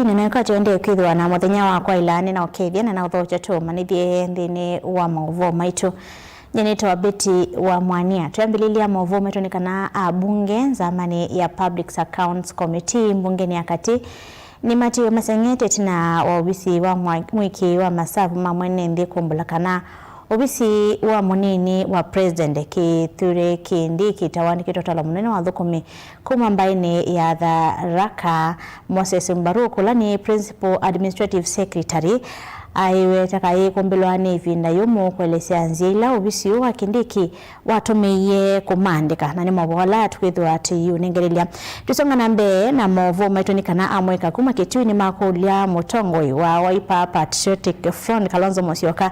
thine na kwa jonde kwithwa na muthenya wa kwa ilani na ukethia na uthocha tu manithie thini wa mauvo maitu nyeneta Betty wa Mwania tuambililia mauvo maitu ni kana abunge zamani ya Public Accounts Committee mbunge ni akati ni Matiwe Masengete tina wabisi wa mwiki wa masavu mamwene ndi kumbula kana obisi wa munini wa president Kithure Kindiki tawani kitotala munene wa thukumi kuma mbaini ya Tharaka Moses Mbaruku lani principal administrative secretary aiwe takaye kumbelwa nevi na yumu kwelesea nzila obisi wa Kindiki watumeye kumandika na ni mabola tukwithwa ati unengerelia tusonga nambe na movo maitonikana amweka kuma kituni makulia mutongoi wa Wiper Patriotic Front Kalonzo Musyoka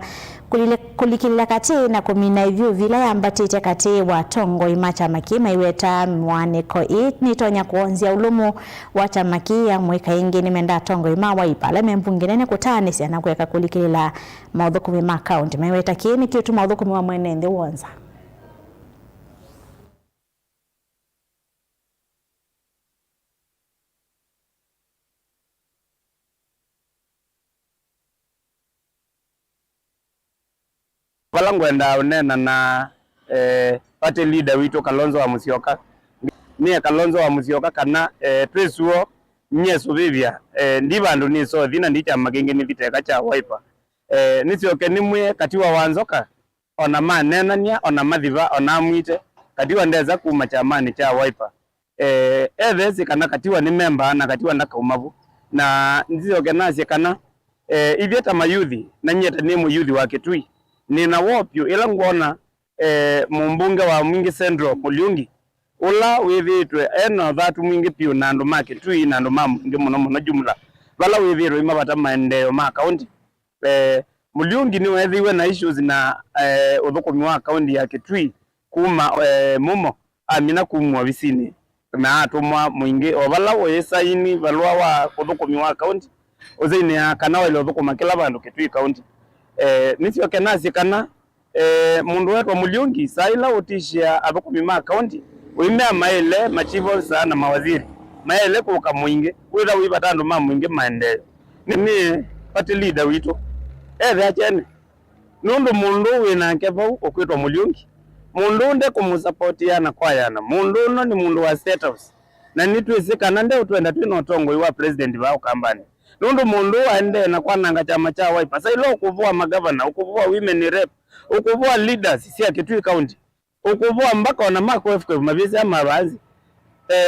kulikilila kati na kumina hivyo vila ambatite kati wa tongo imacha makima iweta mwaneko nitonya kuonzia ulumu wa chamaki ya mweka ingi ni menda tongo ima Wiper leme mbunginene kutanisi anakuweka kulikilila maudhukumi ma county maiweta kieni kitu maudhukumi wa mwenende uonza Balangu enda unena na party leader wito Kalonzo wa Musyoka ni Kalonzo wa Musyoka kana twesuo nyeso bibia ndi bandu ni so thina ndi cha magenge ni viteka cha Wiper nisyoke nimwe katiwa wanzoka ona manenania ona mathiva ona mwite katiwa ndeza kuma chamani cha Wiper ethesi kana katiwa ni member na katiwa ndakaumavu na nisyoke nasi kana ivyeta mayuthi na nyeta ni mu youth wa Kitui nina wopyo ila ngona mumbunge wa Mwingi Central Mulyungi ula withitwe eno thatu mwingi pio na andu make tui na andu mamungi muno jumla bala withirwe imabata maendeleo ma county Mulyungi ni wethiwe na issues na uthukumi wa county ya Kitui kuma mumo amina kumwa visini na atumwa mwingi obala wesaini balwa wa uthukumi wa county uzaini ya kana wale uthukuma kila bandu Kitui county nisyoke nasi kana mundu wetu Mulyungi saila utishia athukumi ma county uimea maele machivo sana mawaziri maele kuka mwingi witha wibata andu ma mwingi maendeleo ni party leader wito achene nundu mundu wina nkevau okwitwa Mulyungi mundu nde kumusapotiana kwa yana mundu no ni mundu wa state house na nitwisikana nde utwenda twino tongo iwa president ba ukambani nundu mundu aende na kwananga chama cha Wiper sailo ukuvua magavana ukuvua women rep ukuvua leaders sia Kitui county ukuvua mpaka ona mako FK mabisi ama baadhi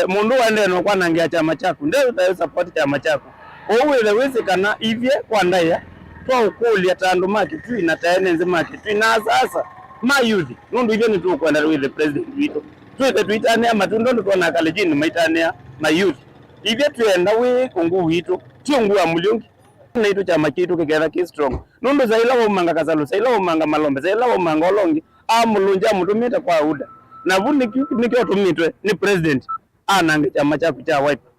mundu aende na kwananga chama chako ndio uta support chama chako owe wesikana ivye kwandaya twa ukulia tandu ma Kitui na taene nzima Kitui na sasa ma youth nundu ivyo ni tu kwenda with the president wito tuite tuitane ama tundondo tuna kalejini maitane ma youth ivyo tuenda we kungu wito chungu wa Mulyungi na itu chama kitu kigera ki strong nundu zaila wo manga kasalu zaila wo manga malombe zaila wo manga olongi amulunja mutumita kwa uda na vundi nikyo tumitwe ni president anange chama cha Wiper.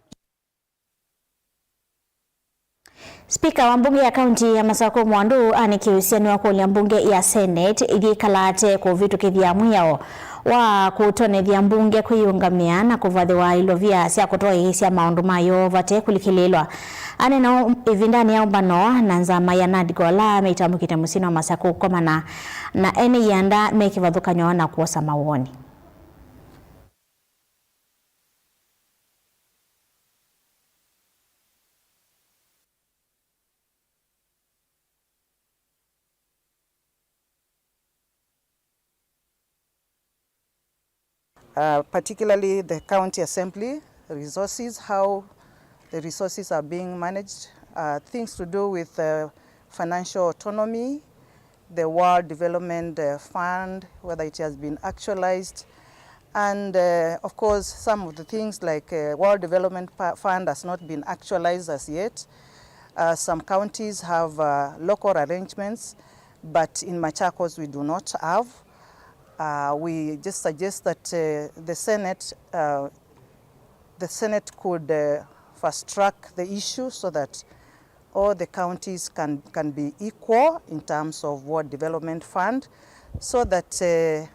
Speaker wa mbunge ya kaunti ya Masako Mwandu anikihusiani wa kulia mbunge ya Senate igikalate ku vitu kithiamu yao wa kutonethia mbunge kwiyungamia na kuvathiwa ilovia cia kutoa ihisia maundu mayo vate kulikililwa anena ivindani ya umbano na nzama ya Nadgola meitamukite musino wa Masako komana na ene yanda mekivathukanywa na kuosa mawoni. Particularly the county assembly resources, how the resources are being managed, things to do with financial autonomy, the World Development Fund, whether it has been actualized, and of course some of the things like World Development Fund has not been actualized as yet. Some counties have local arrangements, but in Machakos we do not have. We just suggest that the Senate could fast track the issue so that all the counties can be equal in terms of World Development Fund, so that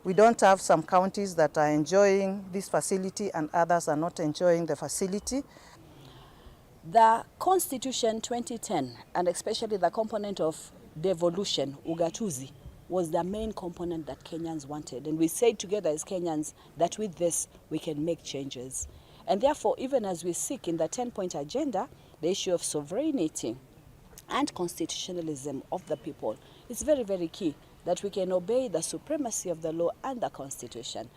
we don't have some counties that are enjoying this facility and others are not enjoying the facility. The Constitution 2010, and especially the component of devolution, ugatuzi, was the main component that Kenyans wanted. And we said together as Kenyans that with this, we can make changes. And therefore, even as we seek in the 10-point agenda, the issue of sovereignty and constitutionalism of the people, it's very, very key that we can obey the supremacy of the law and the Constitution.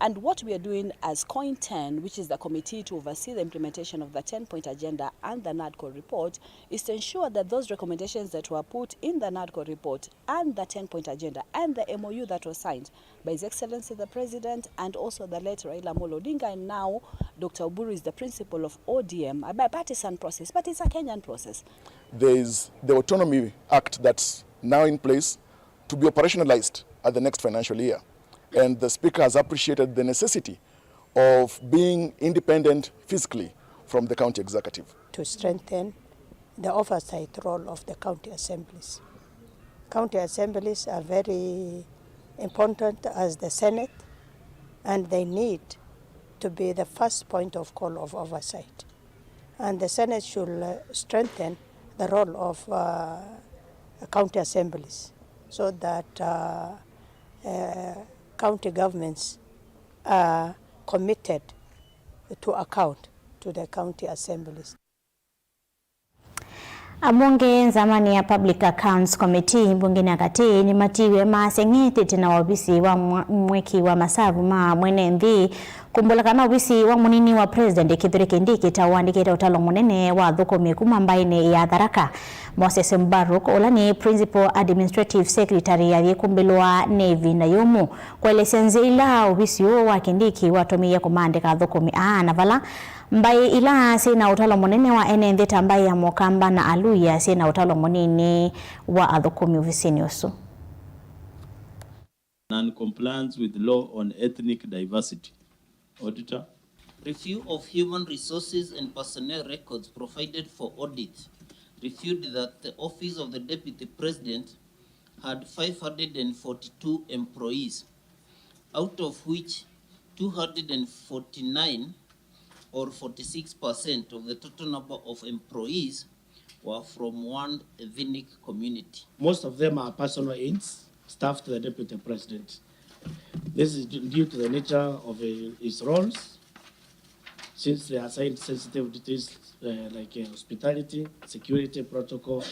And what we are doing as COIN 10, which is the committee to oversee the implementation of the 10-point agenda and the NADCO report, is to ensure that those recommendations that were put in the NADCO report and the 10-point agenda and the MOU that was signed by His Excellency the President and also the late Raila Amolo Odinga, and now Dr. Oburu is the principal of ODM, a bipartisan process, but it's a Kenyan process. There is the Autonomy Act that's now in place to be operationalized at the next financial year. And the Speaker has appreciated the necessity of being independent fiscally from the county executive. To strengthen the oversight role of the county assemblies. County assemblies are very important as the Senate, and they need to be the first point of call of oversight. And the Senate should strengthen the role of county assemblies so that county governments are committed to account to the county assemblies. Abunge zamani ya Public Accounts Committee bungeni akati ni matiwe masengete tena wabisi wa mweki wa masavu ma mwene mvi kumbulakana wabisi wa munini wa President Kithure Kindiki tawandikita utalo munene wa thukumi kumambaine ya Tharaka. Moses Mbaruk olani Principal Administrative Secretary ya kumbilwa Navy na Yomu kwa lesenzi ila wabisi wa Kindiki watumia kumandika thukumi navala mbai ila sina utalo munene wa NND tambai ya Mokamba na Aluya sina utalo munene wa athukumi ofisini usu. Non-compliance with law on ethnic diversity. Auditor. Review of human resources and personnel records provided for audit reviewed that the Office of the Deputy President had 542 employees, out of which 249 or 46% of the total number of employees were from one ethnic community. Most of them are personal aides, staff to the Deputy President. This is due to the nature of his roles, since they are assigned sensitive duties like hospitality, security protocol,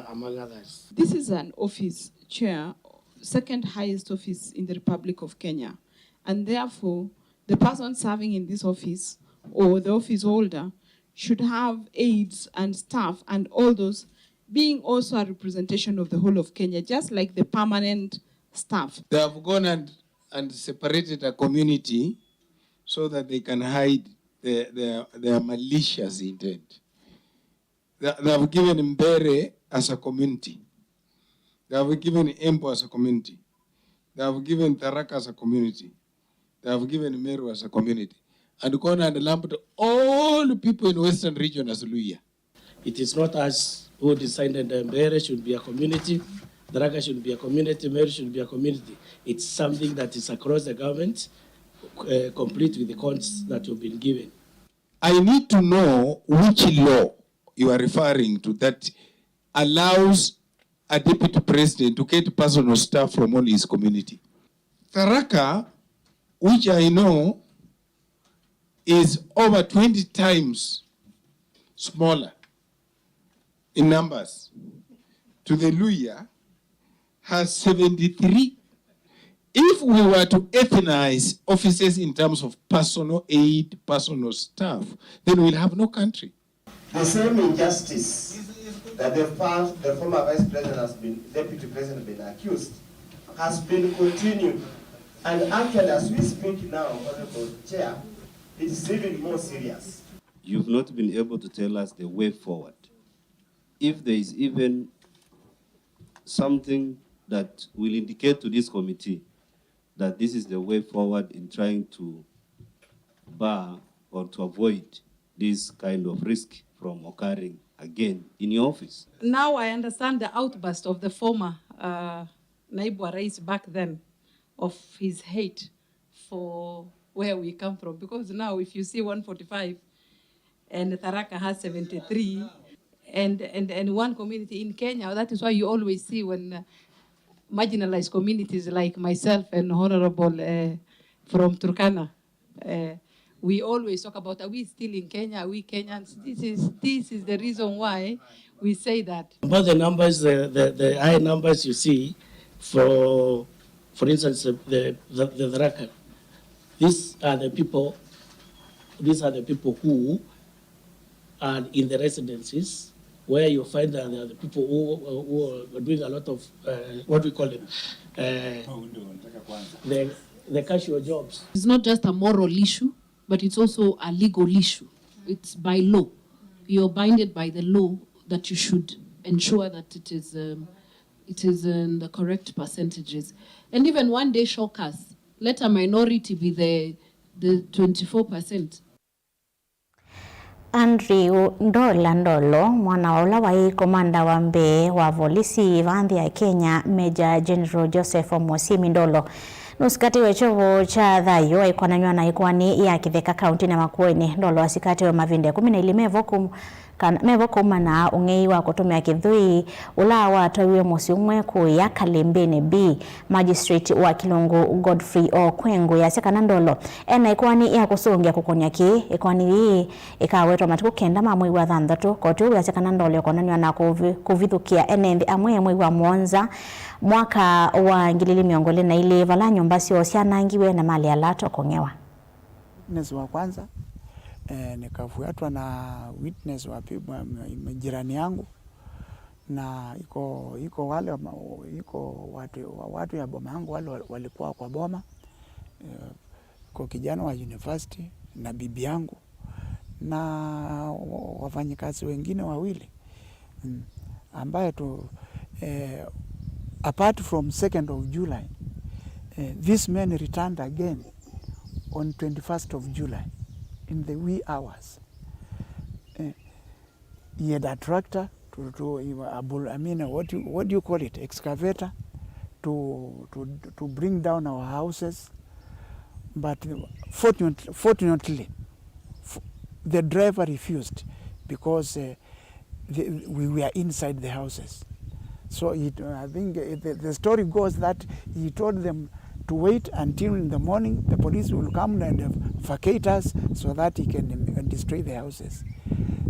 among others. This is an office chair, second highest office in the Republic of Kenya, and therefore the person serving in this office or the office holder should have aides and staff and all those being also a representation of the whole of Kenya, just like the permanent staff. They have gone and separated a community so that they can hide their malicious intent. They have given Mbere as a community. They have given Embu as a community. They have given Tharaka as a community. They have given Meru as a community. And gone and lumped all the people in Western region as Luya. It is not us who decided that Mbere should be a community, Tharaka should be a community, Meru should be a community. It's something that is across the government, complete with the codes that have been given. I need to know which law you are referring to that allows a deputy president to get personal staff from only his community. Tharaka, which I know is over 20 times smaller in numbers, to the Luya has 73. If we were to ethnize offices in terms of personal aid, personal staff, then we'll have no country. The same injustice that the former vice president has been, deputy president has been accused, has been continued. And actually, as we speak now, Honorable Chair, it is even more serious. You've not been able to tell us the way forward. If there is even something that will indicate to this committee that this is the way forward in trying to bar or to avoid this kind of risk from occurring again in your office. Now I understand the outburst of the former Naibu wa Rais back then of his hate for where we come from. Because now if you see 145 and Tharaka has 73, and one community in Kenya. That is why you always see when marginalized communities like myself and Honorable from Turkana, we always talk about, are we still in Kenya? Are we Kenyans? This is the reason why we say that. About the numbers, the high numbers you see, for instance, the Tharaka. These are the people who are in the residences, where you find that there are the people who are doing a lot of what we call them, the casual jobs. It's not just a moral issue, but it's also a legal issue. It's by law. You're binded by the law that you should ensure that it is in the correct percentages. And even one day shock us, let a minority be the 24%. Andrew Ndola Ndolo, mwana ula wa komanda wa mbe wa volisi vandhi ya Kenya, Major General Joseph Omosimi Ndolo. Nusikati wechovo cha dhayo ikonanywa na ikwani ya Kitheka County na Makueni. Ndolo asikati wa mavinde 12 mevo kumana ungei wa kutumia kithui ula wa tawiwe mosi umwe kuya Kalembene B. Magistrate wa Kilungu Godfrey Okwengu ya seka Ndolo. Ena ikwani ya kusungia kukonyaki ikwani hii ikawetwa matuku kenda mamwe wa thandatu kotu ya seka Ndolo ikonanywa na kuvithukia enendi amwe wa Mwanza mwaka wa ngilili miongole na ile vala nyumba sio sianangiwe na mali alato kongewa. Witness wa kwanza nikafuatwa na witness wa jirani yangu, na iko watu ya boma yangu wale walikuwa kwa boma, kwa kijana wa university na bibi yangu na wafanyikazi wengine wawili ambaye tu apart from 2nd of July, this man returned again on 21st of July in the wee hours. He had a tractor what do you call it, excavator, to bring down our houses, but fortunately the driver refused because we were inside the houses. So I think the story goes that he told them to wait until in the morning the police will come and vacate us so that he can destroy the houses.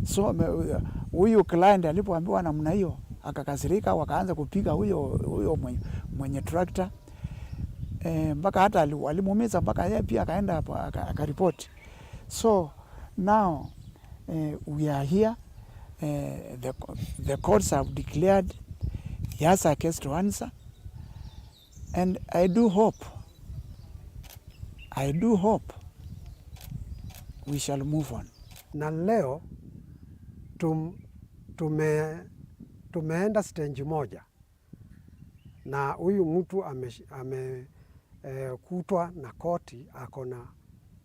So huyu client alipoambiwa namna hiyo akakasirika, wakaanza kupiga huyo mwenye tractor mpaka hata alimuumiza, mpaka yeye pia akaenda akaripoti. So now we are here, the courts have declared he has a case to answer, and I do hope we shall move on. Na leo tumeenda stage moja na huyu mtu kutwa na koti ako na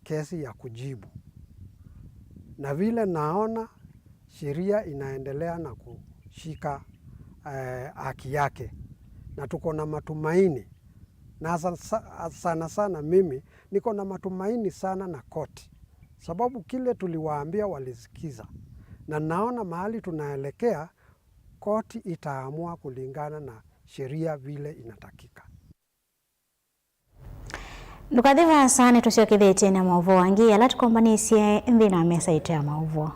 kesi ya kujibu, na vile naona sheria inaendelea na kushika haki yake, na tuko na matumaini, na sana mimi niko na matumaini sana na koti, sababu kile tuliwaambia walisikiza, na naona mahali tunaelekea koti itaamua kulingana na sheria vile inatakika. Lukadhiva sana tusiokithete na mauvo wangi ala tukombanisye nthina mesa ite ya mauvo.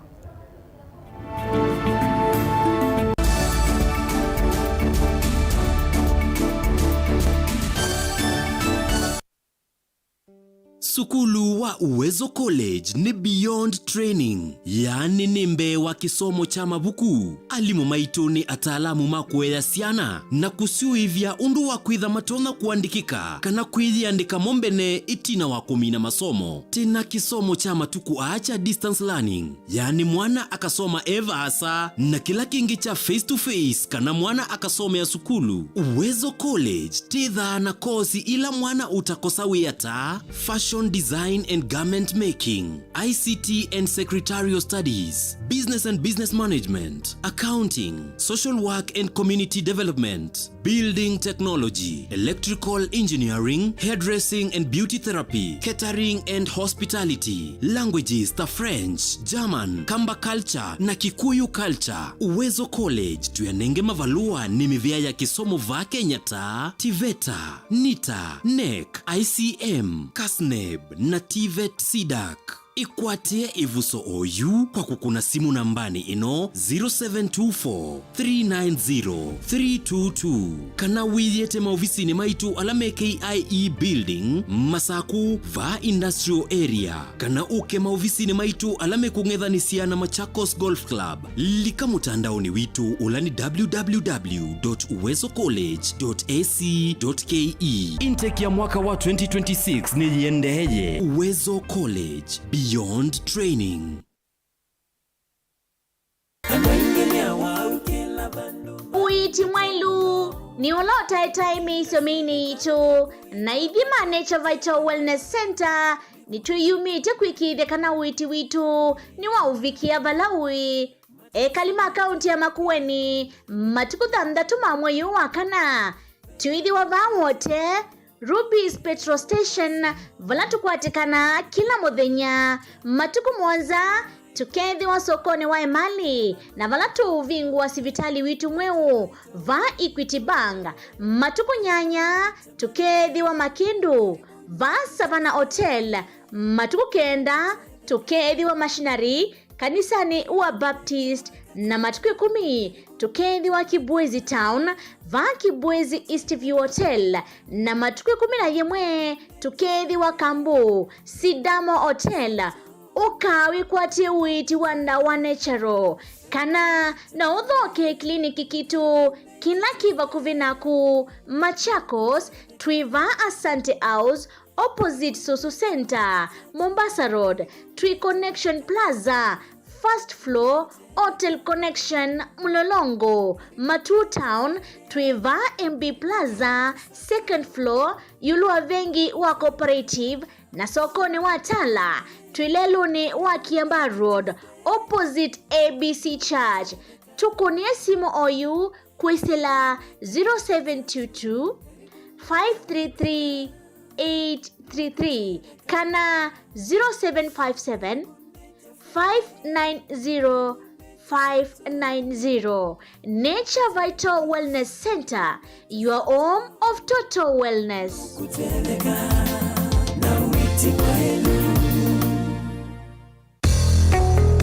Sukulu wa Uwezo College ni beyond training, yani nimbe wa kisomo cha mabuku. Alimu maitu ni ataalamu makuea siana na kusiuivya undu wa kwitha matona kuandikika kana kwithiandika mombene itina wa kumina masomo. Tena kisomo cha matuku acha distance learning, yani mwana akasoma eva asa na kila kingi cha face to face kana mwana akasome ya sukulu. Uwezo College titha na kosi ila mwana utakosa wiyata fashion design and garment making, ICT and secretarial studies, business and business management, accounting, social work and community development, building technology, electrical engineering, hairdressing and beauty therapy, catering and hospitality, languages ta French, German, Kamba culture na Kikuyu culture. Uwezo College tuyanenge mavalua ni mivia ya kisomo va Kenya ta TVETA, NITA, NEC, ICM, KASNEB na TVET SIDAC. Ikwatie ivuso oyu kwa kukuna simu nambani ino 0724 390 322. Kana wiyete maofisini maitu alame KIE building Masaku va industrial area. Kana uke maofisini maitu alame kungedhanisia na Machakos Golf Club. Lika mutandaoni witu ulani www.uwezocollege.ac.ke. Intake ya mwaka wa 2026 ni yendeje. Uwezo College, beyond training. Uiti mwailu ni ulota etaimi isomini itu na idhima Nature Vital Wellness Center ni tuyumite kwikithe kana uiti witu ni wauvikia Valawi kalima akaunti ya Makueni matuku thandatu mamweyu wakana tuithi wa vawote Ruby's Petrol Station valatu kwatikana kila muthenya matuku mwanza tukethi wa sokoni wa Emali na valatu uvingu wa sivitali witu mweu va Equity Bank matuku nyanya tukethi wa Makindu va Savannah Hotel matuku kenda tukethi wa Machinery kanisani wa Baptist na matuku 10 tukethi wa Kibwezi Town va Kibwezi Eastview Hotel na matuku 11 tukethi wa Kambu Sidamo Hotel ukawi kwatie witi wanda wa Natural kana na udhoke kliniki kitu kila kiva kuvinaku Machakos Twiva Asante House opposite Susu Center Mombasa Road Tree Connection Plaza first floor Hotel Connection Mlolongo Matu Town Twiva MB Plaza second floor Yulua Vengi wa Cooperative na sokoni wa Tala Twileluni wa Kiamba Road opposite ABC Church. Tukunie simu oyu kwisila 0722 533 833 kana 0757 590 590. Nature Vital Wellness Center, your home of total wellness.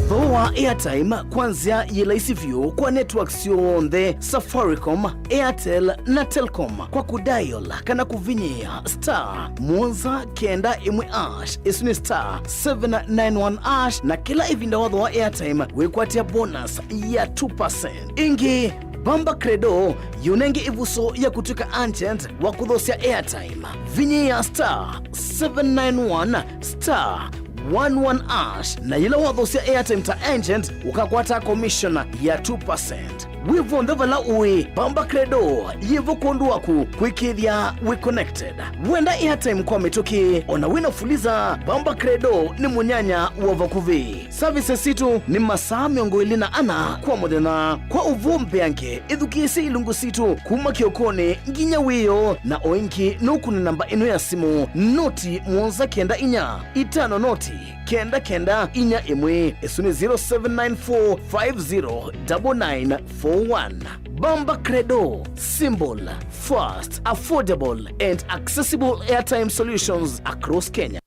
Thoa airtime kwanzia yelaisivyo kwa networks yonthe Safaricom, Airtel na Telcom kwa kudial kana kuvinyia star Mwanza kenda imwe ash isuni star 791 ash na kila ivinda wadho wa airtime wekwatia bonus ya 2%. Ingi Bamba Credo yunenge ivuso ya kutuka agent wa kudhosia airtime vinyia star 791 star 11 ash na yila wadhosia airtime ta agent ukakwata commission ya 2%. Wivo ndevala uwe Bamba Credo yivo kondu waku kwikithia we connected. Wenda airtime kwa metoki ona wina fuliza Bamba Credo ni munyanya wavakuvi. Services situ ni masaa miongo ilina ana kwa modena kwa uvumbe yanke idhukisi ilungu situ kuma kiokone nginya wiyo na oinki nukuni namba inu ya simu noti Mwanza kenda inya itano noti kenda kenda inya imwe esuni 0794509941. Bamba Credo, symbol, fast, affordable and accessible airtime solutions across Kenya.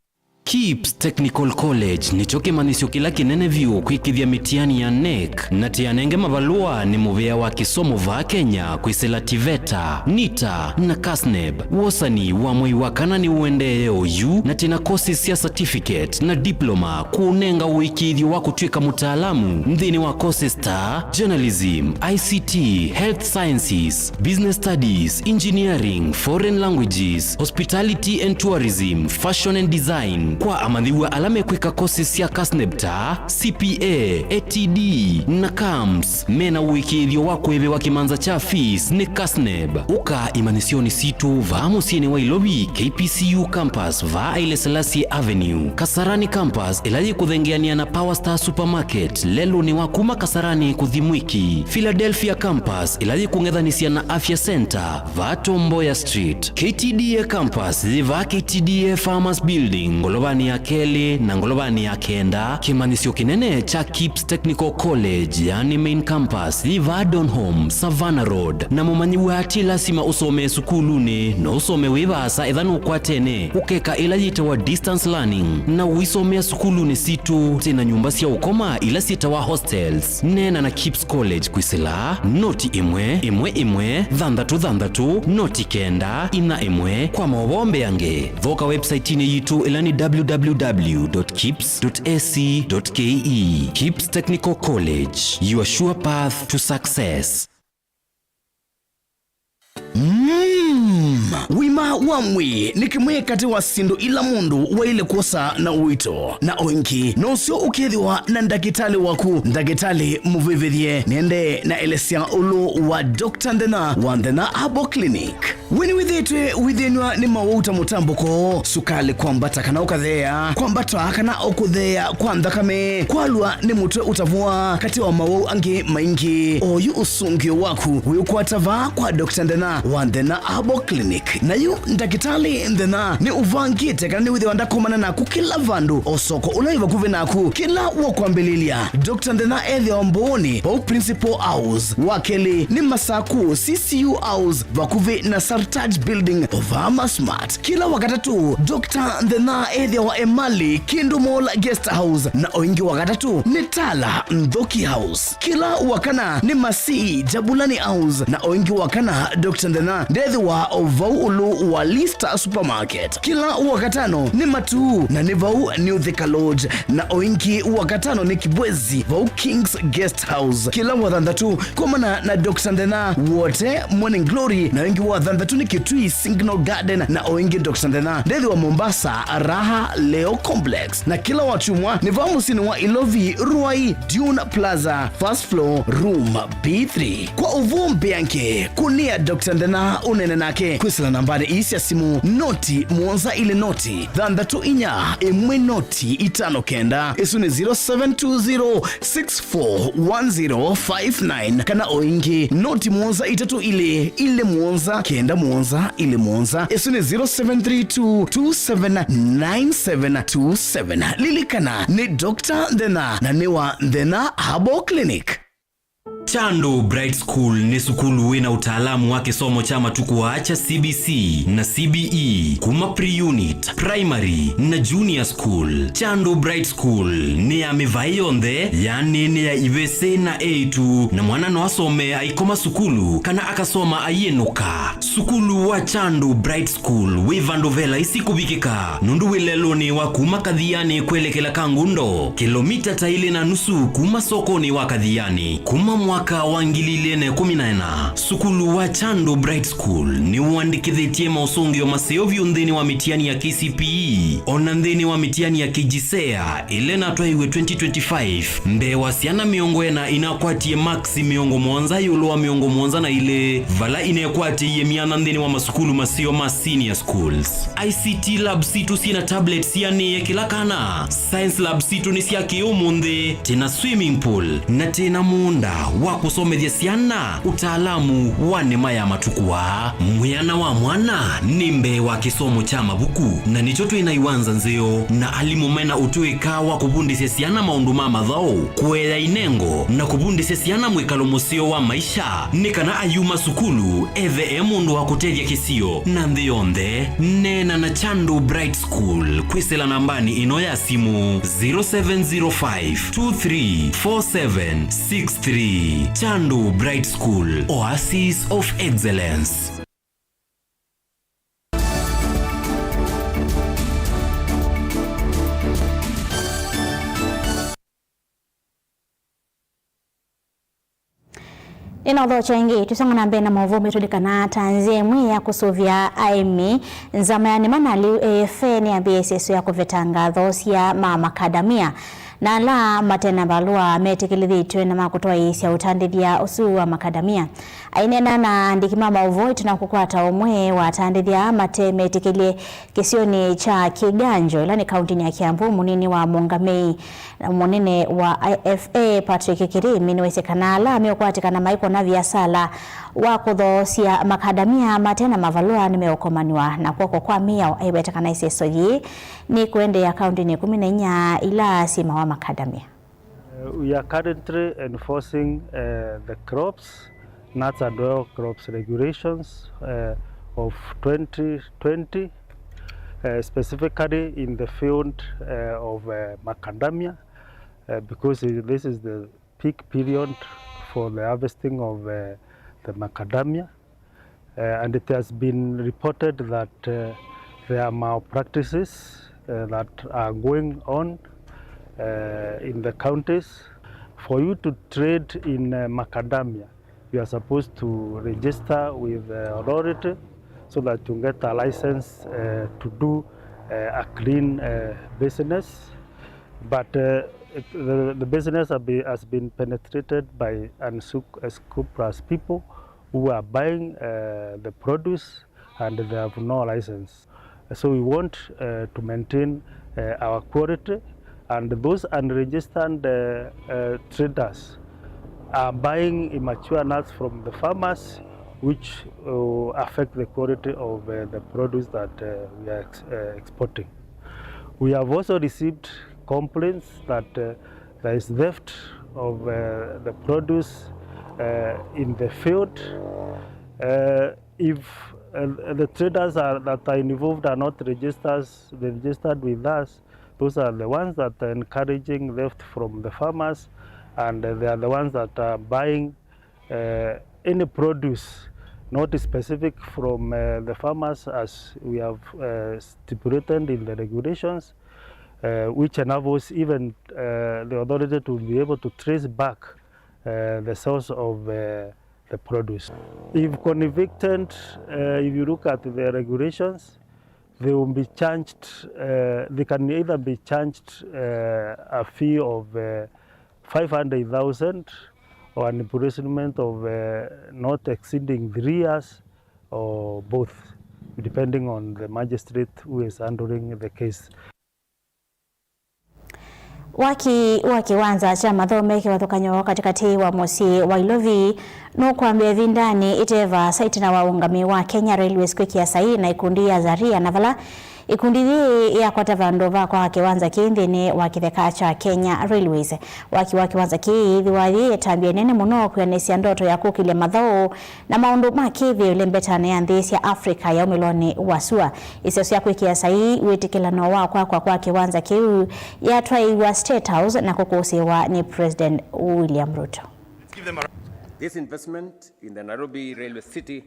KIPS Technical College ni choke manisio kila kinene vyu kuikithia mitiani ya NEC na tianenge mavalua ni muvea wa kisomo va Kenya kuisela TVETA, NITA na KASNEB. Wosani wa mwai wakana ni uende OU na tina courses ya certificate na diploma kuunenga uikithio wa kutuika mutaalamu mdhini wa courses ta journalism, ICT, health sciences, business studies, engineering, foreign languages, hospitality and tourism, fashion and design, kwa amathiwa alame kwika kosi cia Kasnebta, CPA, ATD na KAMS mena wikithio wa kwebewa kimanza cha fees ni Kasneb. Uka imanisioni situ va musieni wa Ilobi KPCU campus va Haile Selassie Avenue, Kasarani campus ilaji kuthengeania na Power Star Supermarket lelo ni wakuma Kasarani kuthimwiki, Philadelphia campus ilaji kungethanisia na Afya Center va Tomboya Street, KTDA campus va KTDA Farmers Building Ngolobani ya Keli na Ngolobani ya Kenda, kimanisio kinene cha Kips Technical College yani main campus va Donholm Savannah Road. Na mumanyi wati lasima usome sukuluni na usome wivasa idhanu kwa tene ukeka ilajita wa distance learning na uisomea sukuluni situ tena nyumba siya ukoma ila sita wa hostels nena na Kips College kwisila noti imwe dhandatu noti kenda ina imwe kwa mawombe yange voka website ni yitu ilani www.kips.ac.ke. Kips Technical College, your sure path to success. Wima wamwi nikimwe kati wa sindu ila mundu wa ile kosa na uito na oinki no sio ukethiwa na ndagitali waku ndagitali muvivithie niende na elesia ulu wa Dr. Ndena wa Ndena Herbal Clinic. Wini withitwe withinwa ni mawuta mutambuko sukali kwambata kana ukathea kwambata kana okuthea kwa ndakame kwalwa ni mutwe utavua kati wa mawau angi maingi oyu usungio waku wiukwatava kwa Dr. Ndena wa Ndena Herbal Clinic. Na yu ndagitali Ndena ni uvangite kana ni withiwa ndakomana naku kila vandu osoko ulaiva kuve naku kila wakwambililia. Dr. Ndena ethi omboni wa Principal House wakeli ni masaku CCU House vakuve na Sartaj Building Ovama Smart. Kila wakatatu Dr. Ndena ethi wa Emali Kindu Mall Guest House na oingi wakatatu ni Tala Ndoki House. Kila wakana ni Masi Jabulani House na oingi wakana Dr. Ndena ethi wa Ovaulu wa Lista Supermarket. Kila wakatano ni Matu na ni Vau New Thika Lodge na oingi wakatano ni Kibwezi Vau Kings Guest House. Kila wadhandatu kumana na Dr. Ndena wote Morning Glory na oingi wadhandatu ni Kitui Signal Garden na oingi Dr. Ndena dethi wa Mombasa Raha Leo Complex. Na kila wachumwa ni vamusini wa Ilovi Ruai Dune Plaza first floor room B3. Kwa uvumbi yanke kunia Dr. Ndena unene nake kwisila nambari isi ya simu noti muonza ile noti dhandatu inya emwe noti itano kenda isu ni 0720641059 kana oingi noti muonza itatu ile muonza kenda muonza ile muonza isu ni 0732279727. Lilikana ni Dr. Ndena na niwa Ndena Herbal Clinic. Chandu Bright School ni sukulu wina utaalamu wake somo chama tukuacha CBC na CBE kuma pre-unit, primary na junior school. Chandu Bright School ni ya mivayonde yani ni ya ivese na A2 na mwana no asome aikoma sukulu kana akasoma ayenuka. Sukulu wa Chandu Bright School wivandovela isikubikika nundu wilelo ni wa kuma Kadhiani kwelekela Kangundo kilomita taile na nusu kuma sokoni wa Kadhiani kuma mwaka wa 2014. Sukulu wa Chandu Bright School ni uandikithitie mausungio maseo vyundhini wa mitiani ya KCPE onandhini wa mitiani ya KJSEA ile na twaiwe 2025 mbe wasiana miongo ena inakwatie maxi miongo mwanza yolo wa miongo mwanza na ile vala inekwatie ye mianandhini wa masukulu maseo ma senior schools. ICT lab situ sina tablet siani ye kila kana, science lab situ ni siya kiyomunde tena swimming pool na tena munda wa kusomethia siana utaalamu wa nema ya matukua. Mwiana wa mwana nimbe wa kisomo cha mabuku na nicho twinaiwanza nzeo na alimumena utuika wa kubundisya siana maundu mama dhao kuela inengo na kubundisya siana mwikalo musio wa maisha nikana ayuma sukulu ethe mundu wa kutethia kisio na nthionde nena na Chandu Bright School kwisela nambani ino ya simu 0705234763. Chandu Bright School, Oasis of Excellence. Nina odho changi tusonga na mbena mauvumi tulikana tanzie mwi ya kusuvya aimi nzamayani manali efeni ya BSS ya kuvetanga dhosi ya makadamia na la matena balua metikilithi tuwe na makutoa isi ya utandithia usu wa makadamia. Ainena na ndikima mauvoi tunakukwata umwe wa tandithia mate metikilie kisioni cha Kiganjo ilani kaunti ya Kiambu. Munini wa Mongamei munene wa IFA Patrick Kirimi niweze kanala amekuatika na maiko na viasala wa kudhosia makadamia matena mavalua nimeokomaniwa na kwa mia aibeta kana iseso yi ni kuende ya kaunti ni 14 ila sima wa makadamia. We are currently enforcing the crops, nuts and oil crops regulations of 2020, specifically in the field of macadamia, because this is the peak period for the harvesting of the macadamia, and it has been reported that there are malpractices that are going on in the counties. For you to trade in macadamia, you are supposed to register with the authority so that you get a license to do a clean business. But the business has been penetrated by unscrupulous people who are buying the produce and they have no license. So we want to maintain our quality, and those unregistered traders are buying immature nuts from the farmers, which affect the quality of the produce that we are exporting. We have also received complaints that there is theft of the produce in the field. If the traders that are involved are not registered with us, those are the ones that are encouraging theft from the farmers, and they are the ones that are buying any produce not specific from the farmers, as we have stipulated in the regulations, which enables even the authority to be able to trace back the source of the produce. If convicted, if you look at the regulations, they will be charged, they can either be charged a fee of 500,000 or an imprisonment of not exceeding 3 years, or both, depending on the magistrate who is handling the case. Wakiwanza cha mathome kiwathukanyo katikati wa musi wa Ilovi no kwambia vindani iteva site na waungami wa Kenya Railways kwikia sahi na ikundi ya Zaria na vala ikundi ya kwata vandova kwa kiwanza kindini wa kitheka cha Kenya Railways wakiwanza ki thiwathi tambia nene muno kwenesia ndoto ya kukile mathau na maundu makithi lembetane ya nthisi ya Africa ya umiloni wasua iseso ya kwikia sahi witikilano wa kwa kiwanza kiu ya twaiwa State House na kukusiwa ni President William Ruto. This investment in the Nairobi Railway City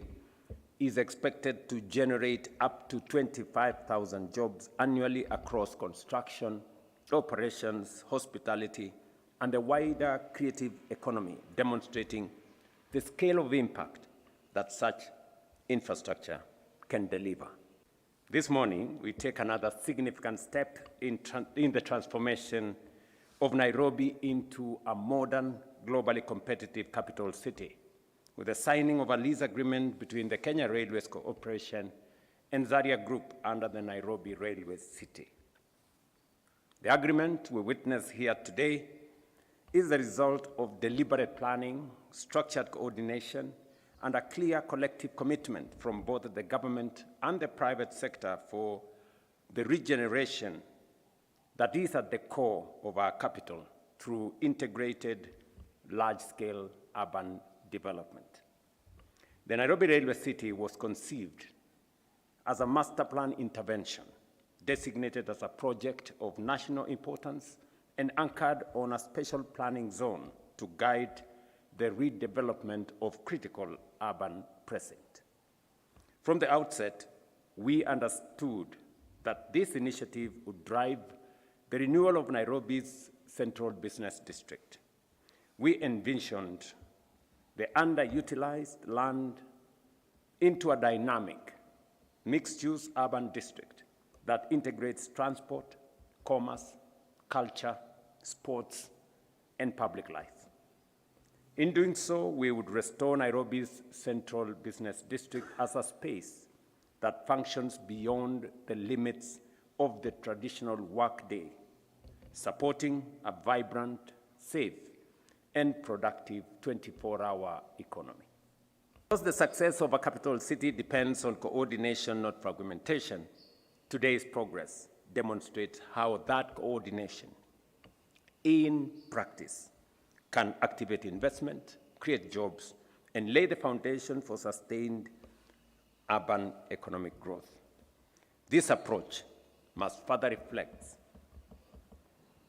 is expected to generate up to 25,000 jobs annually across construction, operations, hospitality, and the wider creative economy, demonstrating the scale of impact that such infrastructure can deliver. This morning, we take another significant step in the transformation of Nairobi into a modern, globally competitive capital city, with the signing of a lease agreement between the Kenya Railways Corporation and Zaria Group under the Nairobi Railway City. The agreement we witness here today is the result of deliberate planning, structured coordination, and a clear collective commitment from both the government and the private sector for the regeneration that is at the core of our capital through integrated, large-scale urban development. The Nairobi Railway City was conceived as a master plan intervention, designated as a project of national importance and anchored on a special planning zone to guide the redevelopment of critical urban precinct. From the outset, we understood that this initiative would drive the renewal of Nairobi's central business district. We envisioned the underutilized land into a dynamic, mixed-use urban district that integrates transport, commerce, culture, sports, and public life. In doing so, we would restore Nairobi's central business district as a space that functions beyond the limits of the traditional workday, supporting a vibrant, safe, and productive 24-hour economy. Because the success of a capital city depends on coordination, not fragmentation, today's progress demonstrates how that coordination in practice can activate investment, create jobs, and lay the foundation for sustained urban economic growth. This approach must further reflect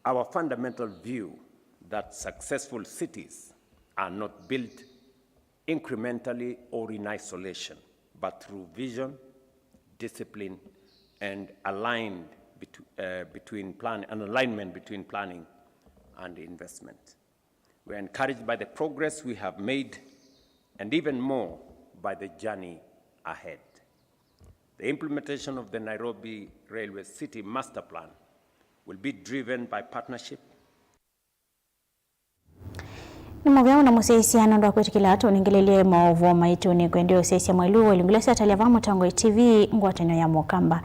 our fundamental view that successful cities are not built incrementally or in isolation, but through vision, discipline, and alignment between planning and investment. We're encouraged by the progress we have made and even more by the journey ahead. The implementation of the Nairobi Railway City Master Plan will be driven by partnership. Nimuvya na musesiano ndo kwetikila atu ningililie maovu maitu ni kuendio sesi ya mwailu walingulesi ataliavamu tango TV ngwateno ya Mokamba.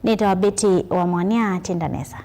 Nita Beti wa Mwania Tindanesa.